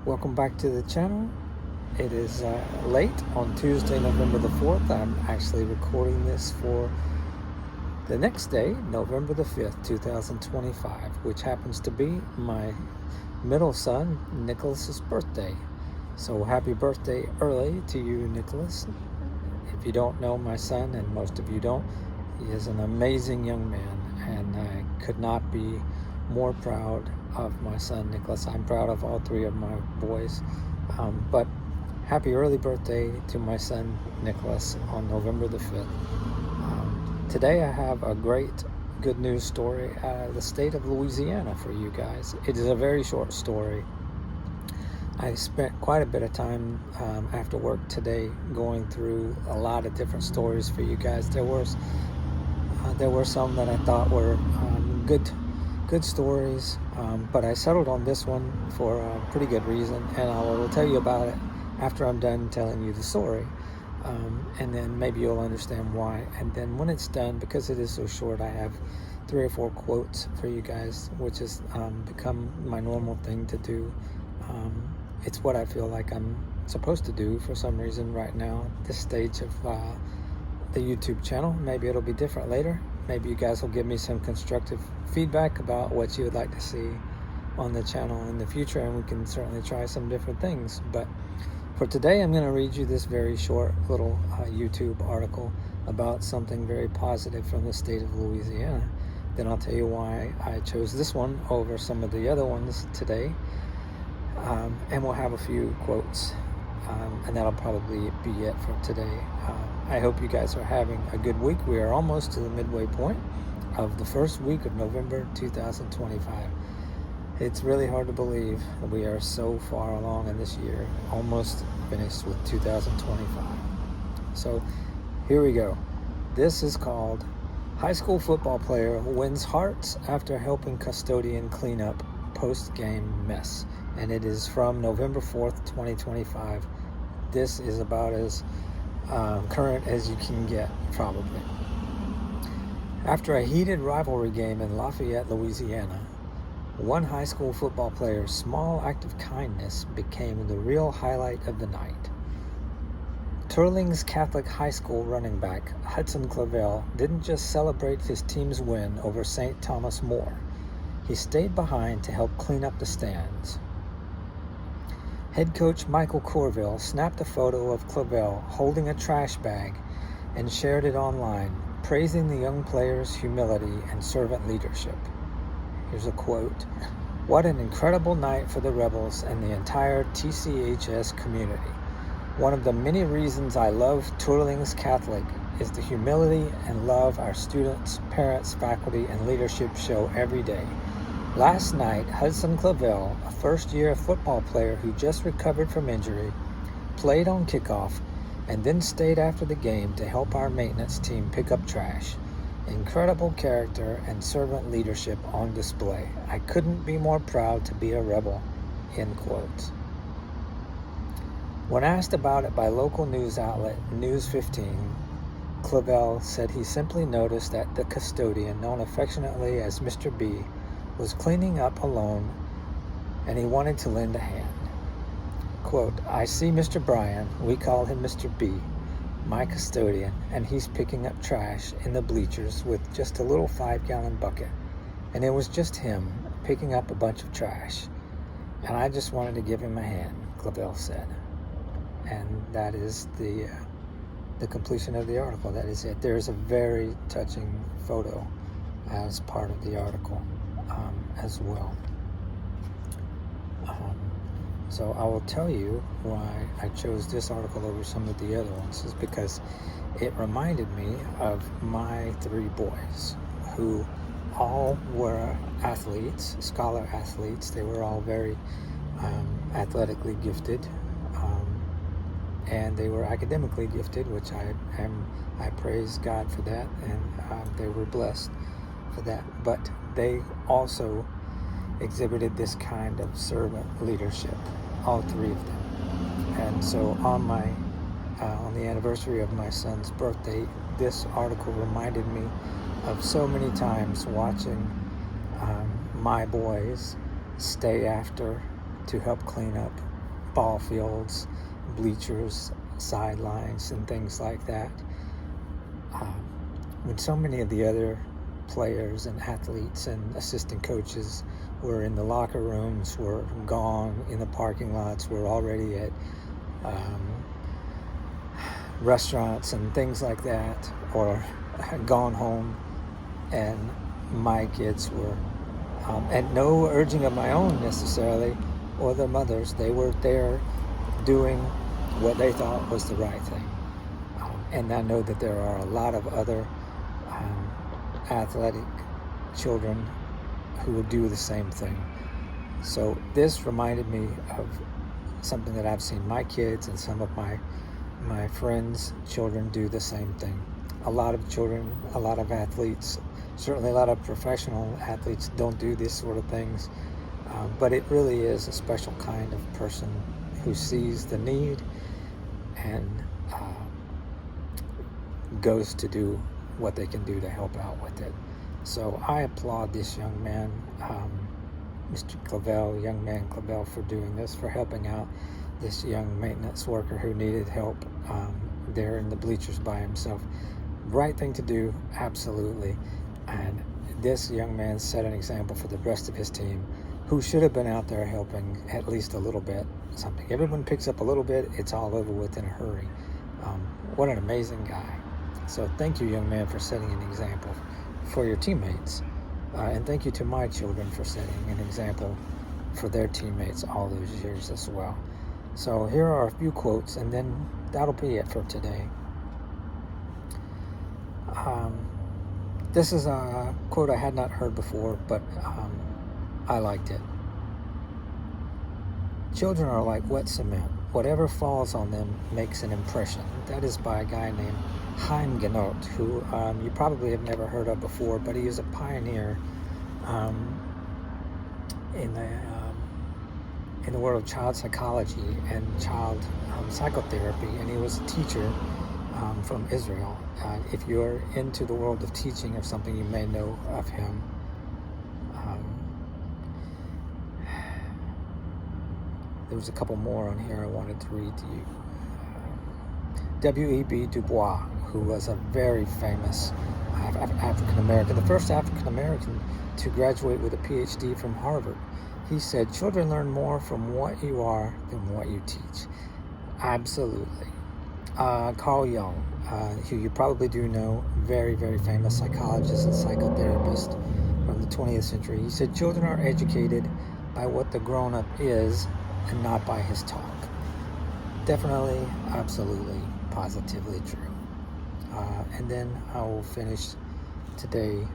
Welcome back to the channel. It is late on Tuesday, November the 4th. I'm actually recording this for the next day, November the 5th, 2025, which happens to be my middle son, Nicholas's birthday. So happy birthday early to you, Nicholas. If you don't know my son, and most of you don't, he is an amazing young man, and I could not be more proud of my son, Nicholas. I'm proud of all three of my boys. But happy early birthday to my son, Nicholas, on November the 5th. Today I have a great good news story out of the state of Louisiana for you guys. It is a very short story. I spent quite a bit of time after work today going through a lot of different stories for you guys. There were some that I thought were good stories, but I settled on this one for a pretty good reason, and I will tell you about it after I'm done telling you the story, and then maybe you'll understand why. And then when it's done, because it is so short, I have 3 or 4 quotes for you guys, which has become my normal thing to do. It's what I feel like I'm supposed to do for some reason right now at this stage of the YouTube channel. Maybe it'll be different later. Maybe you guys will give me some constructive feedback about what you would like to see on the channel in the future, and we can certainly try some different things. But for today, I'm going to read you this very short little YouTube article about something very positive from the state of Louisiana. Then I'll tell you why I chose this one over some of the other ones today. And we'll have a few quotes, and that'll probably be it for today. I hope you guys are having a good week. We are almost to the midway point of the first week of November 2025. It's really hard to believe that we are so far along in this year, almost finished with 2025. So here we go. This is called High School Football Player Wins Hearts After Helping Custodian Clean Up Post-Game Mess. And it is from November 4th, 2025. This is about as current as you can get, probably. After a heated rivalry game in Lafayette, Louisiana, one high school football player's small act of kindness became the real highlight of the night. Turling's Catholic High School running back, Hudson Clavell, didn't just celebrate his team's win over St. Thomas More. He stayed behind to help clean up the stands. Head coach Michael Corville snapped a photo of Clavell holding a trash bag and shared it online, praising the young player's humility and servant leadership. Here's a quote: "What an incredible night for the Rebels and the entire TCHS community. One of the many reasons I love Turling's Catholic is the humility and love our students, parents, faculty, and leadership show every day. Last night, Hudson Clavell, a first-year football player who just recovered from injury, played on kickoff and then stayed after the game to help our maintenance team pick up trash. Incredible character and servant leadership on display. I couldn't be more proud to be a Rebel," end quote. When asked about it by local news outlet News 15, Clavell said he simply noticed that the custodian, known affectionately as Mr. B, was cleaning up alone, and he wanted to lend a hand. Quote, "I see Mr. Bryan, we call him Mr. B, my custodian, and he's picking up trash in the bleachers with just a little 5-gallon bucket. And it was just him picking up a bunch of trash. And I just wanted to give him a hand," Clavell said. And that is the completion of the article. That is it. There's a very touching photo as part of the article as well. So I will tell you why I chose this article over some of the other ones, is because it reminded me of my 3 boys, who all were athletes, scholar athletes. They were all very athletically gifted, and they were academically gifted, which I praise God for that, and they were blessed for that. But they also exhibited this kind of servant leadership, all 3 of them. And so on the anniversary of my son's birthday, this article reminded me of so many times watching my boys stay after to help clean up ball fields, bleachers, sidelines, and things like that. When so many of the other players and athletes and assistant coaches were in the locker rooms, were gone in the parking lots, were already at restaurants and things like that, or had gone home, and my kids were, at no urging of my own necessarily, or their mothers, they were there doing what they thought was the right thing. And I know that there are a lot of other athletic children who will do the same thing. So this reminded me of something that I've seen my kids and some of my friends' children do the same thing. A lot of children, a lot of athletes, certainly a lot of professional athletes don't do these sort of things, but it really is a special kind of person who sees the need and goes to do what they can do to help out with it. So I applaud this young man, Mr. Clavel, young man Clavel, for doing this, for helping out this young maintenance worker who needed help there in the bleachers by himself. Right thing to do, absolutely. And this young man set an example for the rest of his team, who should have been out there helping at least a little bit, something. Everyone picks up a little bit, it's all over with in a hurry. What an amazing guy. So thank you, young man, for setting an example for your teammates. And thank you to my children for setting an example for their teammates all those years as well. So here are a few quotes, and then that'll be it for today. This is a quote I had not heard before, but I liked it. Children are like wet cement. Whatever falls on them makes an impression. That is by a guy named Chaim Genot, who you probably have never heard of before, but he is a pioneer in the world of child psychology and child psychotherapy, and he was a teacher from Israel. If you're into the world of teaching or something, you may know of him. There was a couple more on here I wanted to read to you. W.E.B. Du Bois, who was a very famous African-American, the first African-American to graduate with a PhD from Harvard. He said, children learn more from what you are than what you teach. Absolutely. Carl Jung, who you probably do know, very, very famous psychologist and psychotherapist from the 20th century. He said, children are educated by what the grown-up is and not by his talk. Definitely, absolutely, positively true. And then I will finish today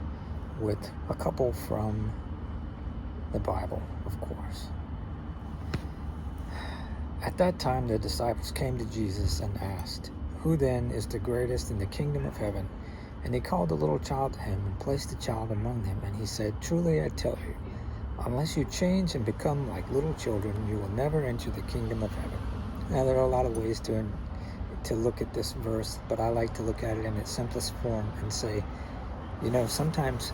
with a couple from the Bible, of course. At that time, the disciples came to Jesus and asked, who then is the greatest in the kingdom of heaven? And he called a little child to him and placed the child among them. And he said, truly I tell you, unless you change and become like little children, you will never enter the kingdom of heaven. Now, there are a lot of ways to look at this verse, but I like to look at it in its simplest form and say, you know, sometimes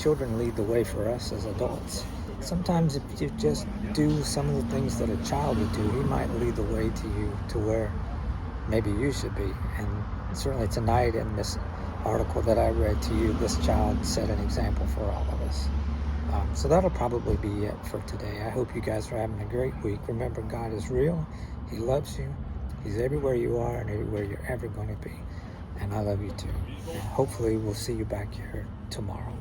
children lead the way for us as adults. Sometimes if you just do some of the things that a child would do, he might lead the way to you to where maybe you should be. And certainly tonight in this article that I read to you, this child set an example for all of us. So that'll probably be it for today. I hope you guys are having a great week. Remember, God is real. He loves you. He's everywhere you are and everywhere you're ever going to be. And I love you too. And hopefully we'll see you back here tomorrow.